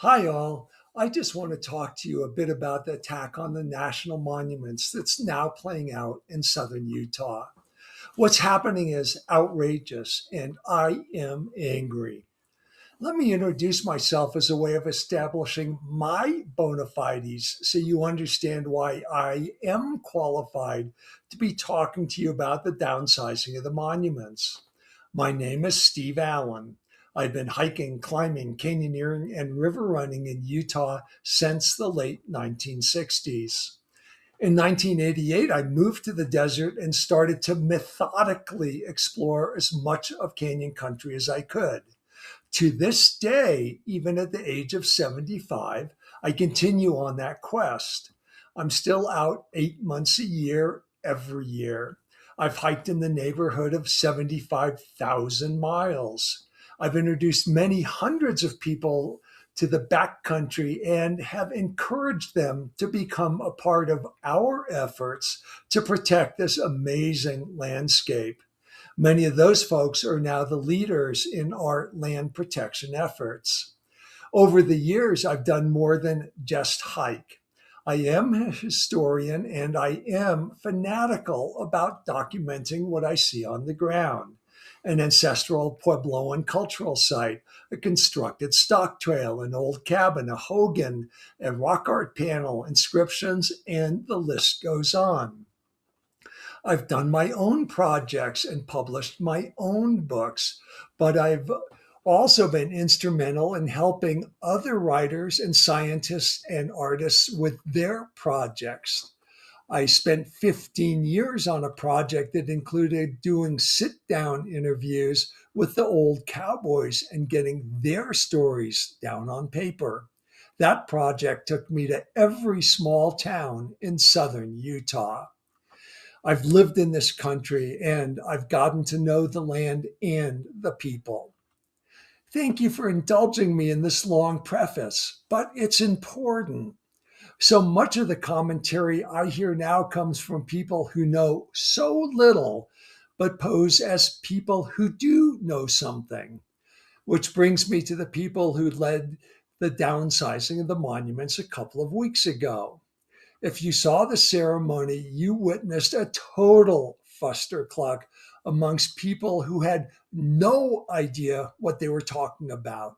Hi, all. I just want to talk to you a bit about the attack on the national monuments that's now playing out in southern Utah. What's happening is outrageous, and I am angry. Let me introduce myself as a way of establishing my bona fides so you understand why I am qualified to be talking to you about the downsizing of the monuments. My name is Steve Allen. I've been hiking, climbing, canyoneering, and river running in Utah since the late 1960s. In 1988, I moved to the desert and started to methodically explore as much of canyon country as I could. To this day, even at the age of 75, I continue on that quest. I'm still out 8 months a year, every year. I've hiked in the neighborhood of 75,000 miles. I've introduced many hundreds of people to the backcountry and have encouraged them to become a part of our efforts to protect this amazing landscape. Many of those folks are now the leaders in our land protection efforts. Over the years, I've done more than just hike. I am a historian and I am fanatical about documenting what I see on the ground. An ancestral Puebloan cultural site, a constructed stock trail, an old cabin, a hogan, a rock art panel, inscriptions, and the list goes on. I've done my own projects and published my own books, but I've also been instrumental in helping other writers and scientists and artists with their projects. I spent 15 years on a project that included doing sit down interviews with the old cowboys and getting their stories down on paper. That project took me to every small town in southern Utah. I've lived in this country and I've gotten to know the land and the people. Thank you for indulging me in this long preface, but it's important. So much of the commentary I hear now comes from people who know so little, but pose as people who do know something, which brings me to the people who led the downsizing of the monuments a couple of weeks ago. If you saw the ceremony, you witnessed a total fustercluck amongst people who had no idea what they were talking about.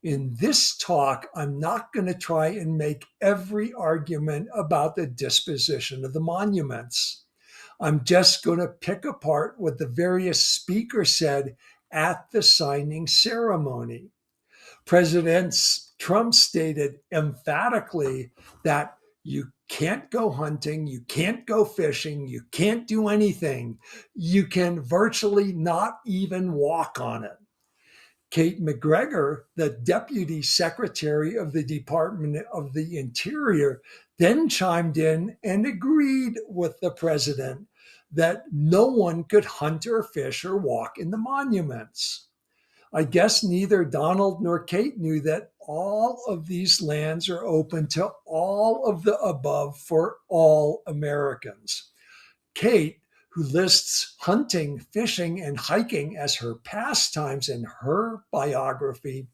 In this talk, I'm not going to try and make every argument about the disposition of the monuments. I'm just going to pick apart what the various speakers said at the signing ceremony. President Trump stated emphatically that you can't go hunting, you can't go fishing, you can't do anything. You can virtually not even walk on it. Kate McGregor, the Deputy Secretary of the Department of the Interior, then chimed in and agreed with the president that no one could hunt or fish or walk in the monuments. I guess neither Donald nor Kate knew that all of these lands are open to all of the above for all Americans. Kate, who lists hunting, fishing, and hiking as her pastimes in her biography,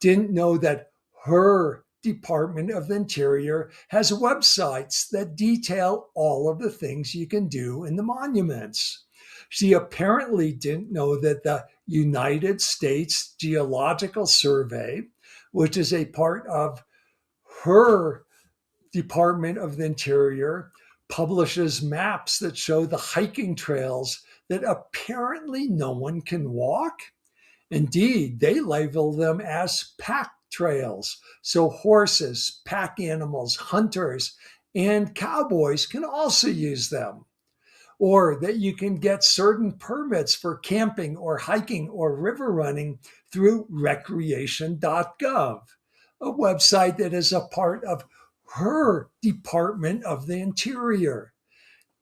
didn't know that her Department of the Interior has websites that detail all of the things you can do in the monuments. She apparently didn't know that the United States Geological Survey, which is a part of her Department of the Interior, publishes maps that show the hiking trails that apparently no one can walk. Indeed, they label them as pack trails. So horses, pack animals, hunters, and cowboys can also use them. Or that you can get certain permits for camping or hiking or river running through recreation.gov, a website that is a part of her Department of the Interior.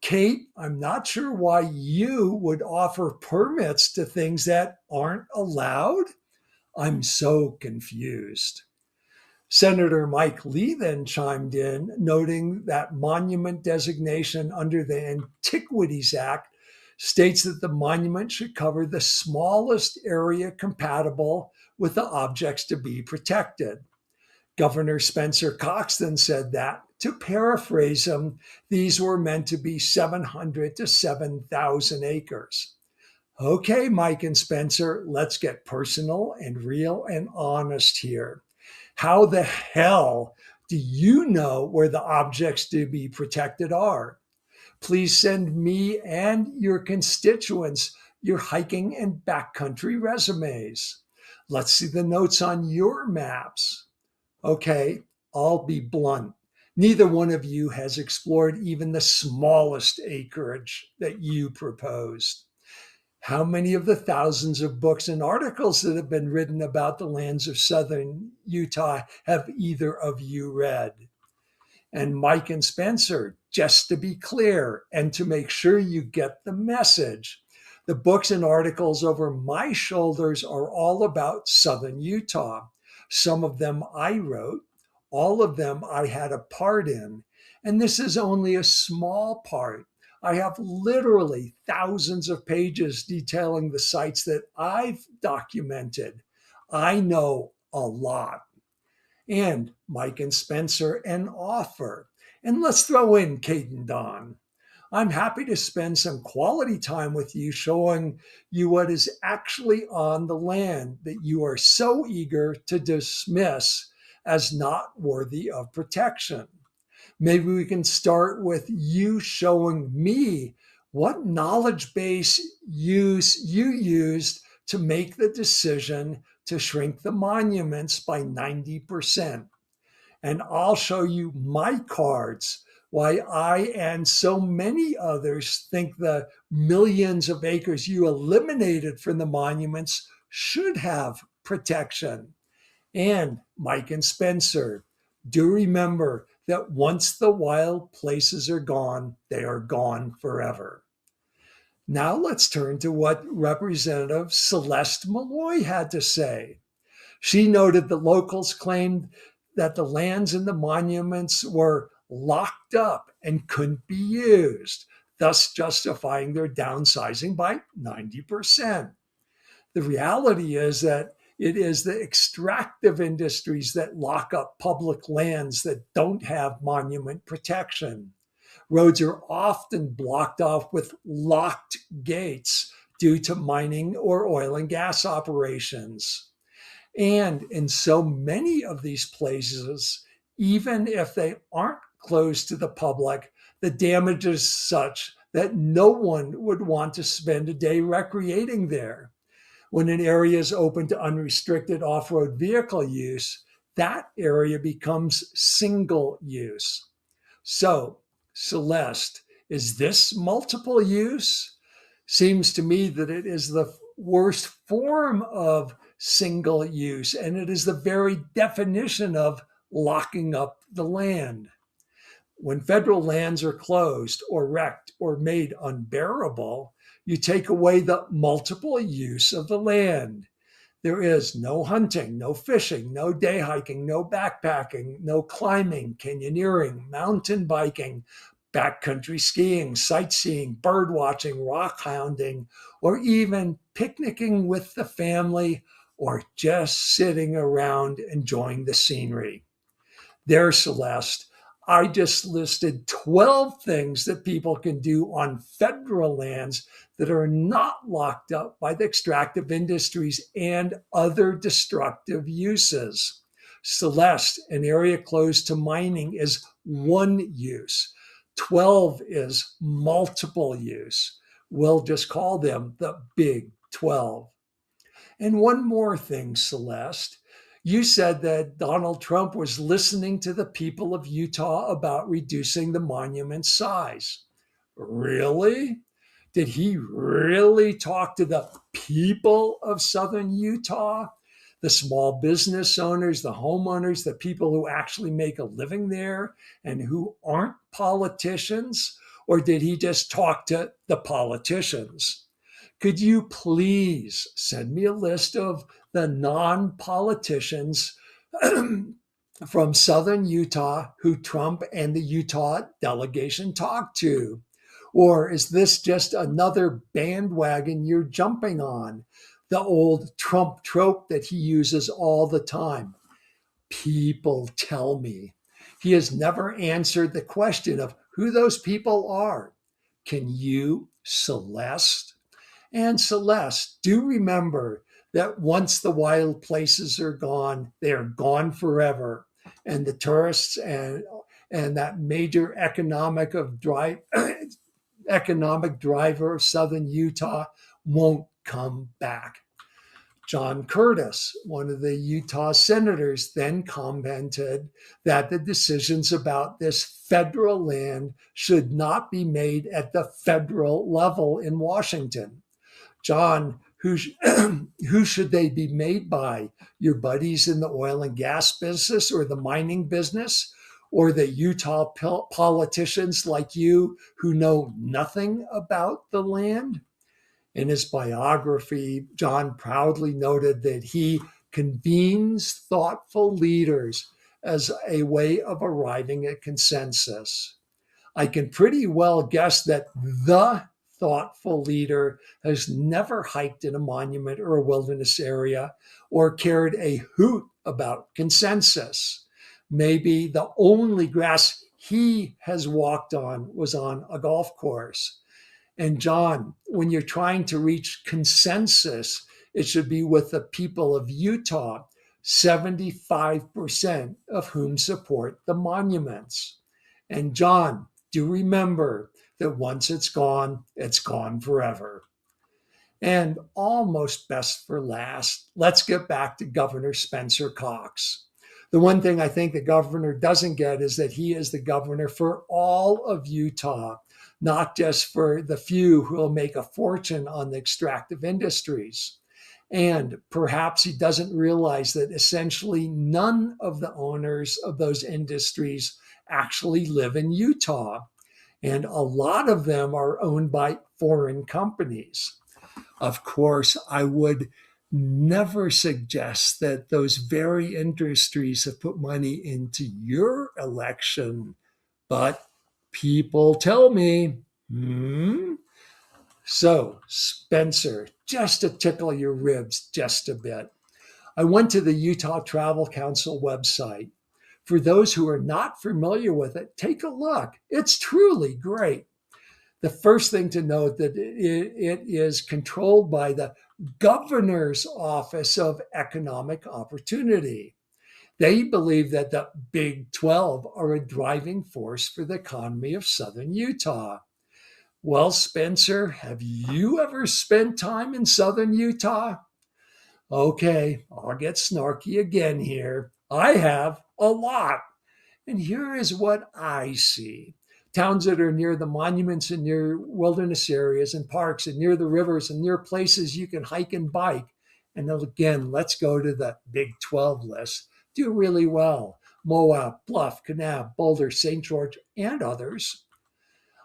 Kate, I'm not sure why you would offer permits to things that aren't allowed. I'm so confused. Senator Mike Lee then chimed in, noting that monument designation under the Antiquities Act states that the monument should cover the smallest area compatible with the objects to be protected. Governor Spencer Cox then said that, to paraphrase him, these were meant to be 700 to 7,000 acres. Okay, Mike and Spencer, let's get personal and real and honest here. How the hell do you know where the objects to be protected are? Please send me and your constituents your hiking and backcountry resumes. Let's see the notes on your maps. Okay, I'll be blunt. Neither one of you has explored even the smallest acreage that you proposed. How many of the thousands of books and articles that have been written about the lands of southern Utah have either of you read? And Mike and Spencer, just to be clear and to make sure you get the message, the books and articles over my shoulders are all about southern Utah. Some of them I wrote, all of them I had a part in, and this is only a small part. I have literally thousands of pages detailing the sites that I've documented. I know a lot. And Mike and Spencer an offer. And let's throw in Kate and Don. I'm happy to spend some quality time with you showing you what is actually on the land that you are so eager to dismiss as not worthy of protection. Maybe we can start with you showing me what knowledge base you used to make the decision to shrink the monuments by 90%. And I'll show you my cards why I and so many others think the millions of acres you eliminated from the monuments should have protection. And Mike and Spencer, do remember that once the wild places are gone, they are gone forever. Now let's turn to what Representative Celeste Malloy had to say. She noted that locals claimed that the lands in the monuments were locked up and couldn't be used, thus justifying their downsizing by 90%. The reality is that it is the extractive industries that lock up public lands that don't have monument protection. Roads are often blocked off with locked gates due to mining or oil and gas operations. And in so many of these places, even if they aren't closed to the public, the damage is such that no one would want to spend a day recreating there. When an area is open to unrestricted off-road vehicle use, that area becomes single use. So, Celeste, is this multiple use? Seems to me that it is the worst form of single use, and it is the very definition of locking up the land. When federal lands are closed or wrecked or made unbearable, you take away the multiple use of the land. There is no hunting, no fishing, no day hiking, no backpacking, no climbing, canyoneering, mountain biking, backcountry skiing, sightseeing, bird watching, rock hounding, or even picnicking with the family or just sitting around enjoying the scenery. There, Celeste, I just listed 12 things that people can do on federal lands that are not locked up by the extractive industries and other destructive uses. Celeste, an area closed to mining, is one use. 12 is multiple use. We'll just call them the Big 12. And one more thing, Celeste. You said that Donald Trump was listening to the people of Utah about reducing the monument size. Really? Did he really talk to the people of southern Utah? The small business owners, the homeowners, the people who actually make a living there and who aren't politicians? Or did he just talk to the politicians? Could you please send me a list of the non-politicians from southern Utah who Trump and the Utah delegation talked to? Or is this just another bandwagon you're jumping on? The old Trump trope that he uses all the time. People tell me. He has never answered the question of who those people are. Can you, Celeste? And Celeste, do remember that once the wild places are gone, they are gone forever. And the tourists and that major economic driver of southern Utah won't come back. John Curtis, one of the Utah senators, then commented that the decisions about this federal land should not be made at the federal level in Washington. John, who should they be made by? Your buddies in the oil and gas business or the mining business? Or the Utah politicians like you who know nothing about the land? In his biography, John proudly noted that he convenes thoughtful leaders as a way of arriving at consensus. I can pretty well guess that the thoughtful leader has never hiked in a monument or a wilderness area or cared a hoot about consensus. Maybe the only grass he has walked on was on a golf course. And John, when you're trying to reach consensus, it should be with the people of Utah, 75% of whom support the monuments. And John, do remember that once it's gone forever. And almost best for last, let's get back to Governor Spencer Cox. The one thing I think the governor doesn't get is that he is the governor for all of Utah, not just for the few who will make a fortune on the extractive industries. And perhaps he doesn't realize that essentially none of the owners of those industries actually live in Utah. And a lot of them are owned by foreign companies. Of course, I would never suggest that those very industries have put money into your election, but people tell me. So, Spencer, just to tickle your ribs just a bit, I went to the Utah Travel Council website. For those who are not familiar with it, take a look. It's truly great. The first thing to note that it is controlled by the Governor's Office of Economic Opportunity. They believe that the Big 12 are a driving force for the economy of southern Utah. Well, Spencer, have you ever spent time in southern Utah? Okay, I'll get snarky again here. I have a lot. And here is what I see. Towns that are near the monuments and near wilderness areas and parks and near the rivers and near places you can hike and bike. And then again, let's go to the Big 12 list. Do really well. Moab, Bluff, Kanab, Boulder, St. George, and others.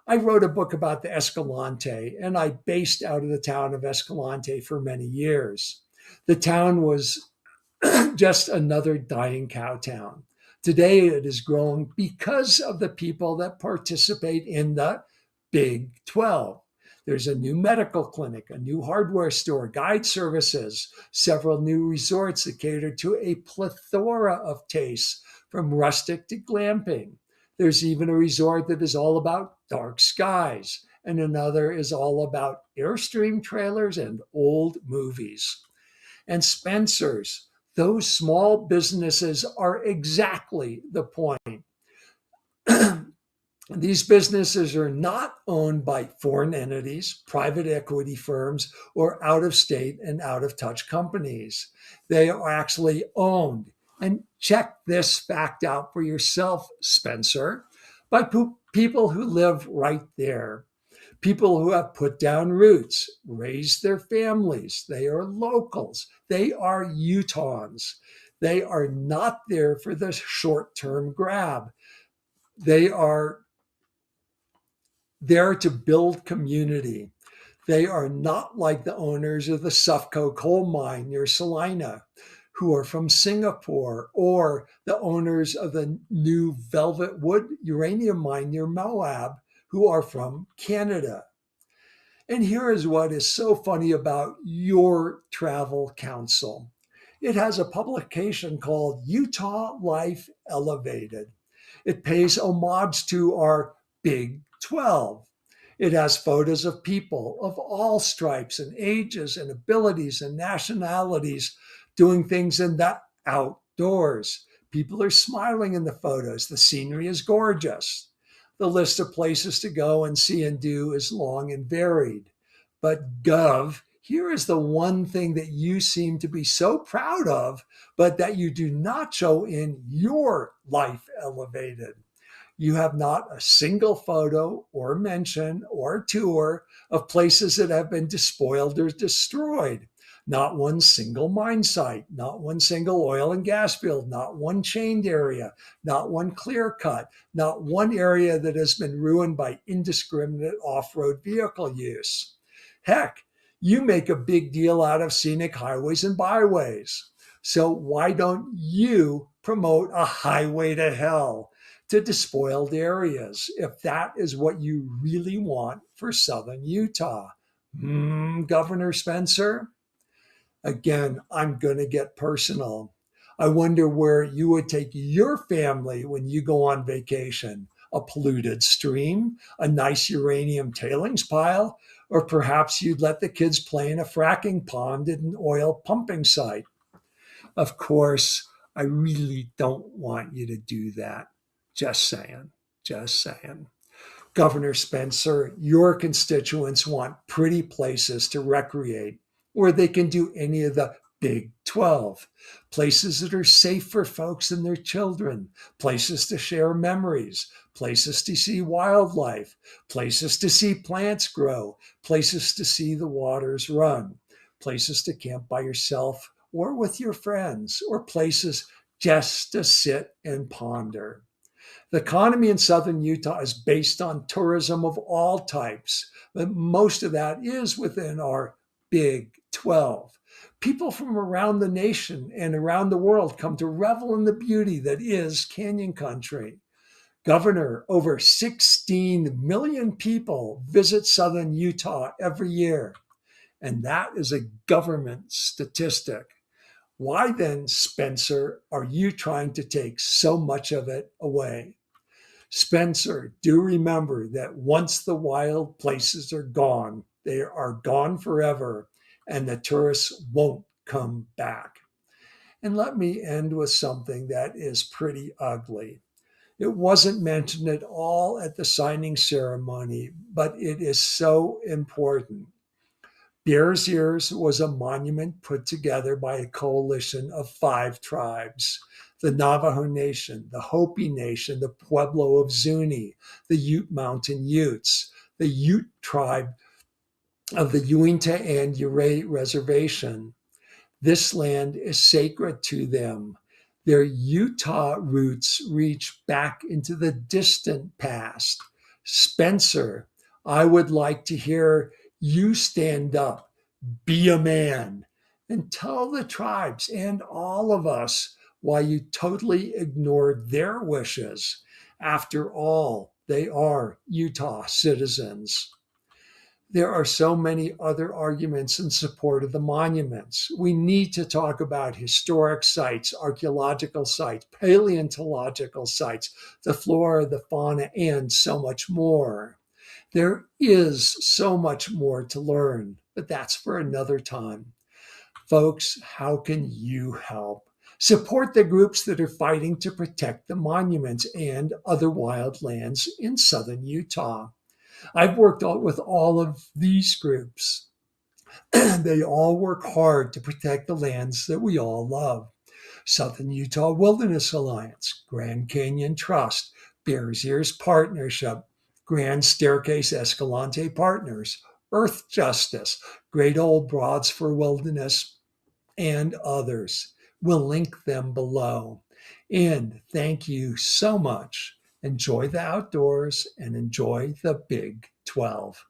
I wrote a book about the Escalante, and I based out of the town of Escalante for many years. The town was just another dying cow town. Today it is growing because of the people that participate in the Big 12. There's a new medical clinic, a new hardware store, guide services, several new resorts that cater to a plethora of tastes, from rustic to glamping. There's even a resort that is all about dark skies, and another is all about Airstream trailers and old movies. And Spencer's, those small businesses are exactly the point. These businesses are not owned by foreign entities, private equity firms, or out of state and out of touch companies. They are actually owned. And check this fact out for yourself, Spencer, by people who live right there. People who have put down roots, raised their families. They are locals. They are Utahns. They are not there for the short-term grab. They are there to build community. They are not like the owners of the Sufco coal mine near Salina, who are from Singapore, or the owners of the new Velvet Wood uranium mine near Moab, who are from Canada. And here is what is so funny about your travel council. It has a publication called Utah Life Elevated. It pays homage to our Big 12. It has photos of people of all stripes and ages and abilities and nationalities doing things in the outdoors. People are smiling in the photos. The scenery is gorgeous. The list of places to go and see and do is long and varied. But, Gov, here is the one thing that you seem to be so proud of, but that you do not show in your Life Elevated. You have not a single photo or mention or tour of places that have been despoiled or destroyed. Not one single mine site, not one single oil and gas field, not one chained area, not one clear cut, not one area that has been ruined by indiscriminate off road vehicle use. Heck, you make a big deal out of scenic highways and byways. So why don't you promote a highway to hell to despoiled areas if that is what you really want for southern Utah? Governor Spencer? Again, I'm going to get personal. I wonder where you would take your family when you go on vacation. A polluted stream, a nice uranium tailings pile, or perhaps you'd let the kids play in a fracking pond at an oil pumping site. Of course, I really don't want you to do that. Just saying, just saying. Governor Spencer, your constituents want pretty places to recreate where they can do any of the Big 12, places that are safe for folks and their children, places to share memories, places to see wildlife, places to see plants grow, places to see the waters run, places to camp by yourself or with your friends, or places just to sit and ponder. The economy in southern Utah is based on tourism of all types, but most of that is within our Big 12. People from around the nation and around the world come to revel in the beauty that is Canyon Country. Governor, over 16 million people visit southern Utah every year, and that is a government statistic. Why then, Spencer, are you trying to take so much of it away? Spencer, do remember that once the wild places are gone, they are gone forever, and the tourists won't come back. And let me end with something that is pretty ugly. It wasn't mentioned at all at the signing ceremony, but it is so important. Bears Ears was a monument put together by a coalition of 5 tribes: the Navajo Nation, the Hopi Nation, the Pueblo of Zuni, the Ute Mountain Utes, the Ute tribe of the Uinta and Ouray Reservation. This land is sacred to them. Their Utah roots reach back into the distant past. Spencer, I would like to hear you stand up, be a man, and tell the tribes and all of us why you totally ignored their wishes. After all, they are Utah citizens. There are so many other arguments in support of the monuments. We need to talk about historic sites, archaeological sites, paleontological sites, the flora, the fauna, and so much more. There is so much more to learn, but that's for another time. Folks, how can you help? Support the groups that are fighting to protect the monuments and other wildlands in southern Utah. I've worked with all of these groups. They all work hard to protect the lands that we all love. Southern Utah Wilderness Alliance, Grand Canyon Trust, Bears Ears Partnership, Grand Staircase-ESCALANTE Partners, Earth Justice, Great Old Broads for Wilderness, and others. We'll link them below. And thank you so much. Enjoy the outdoors and enjoy the Big 12.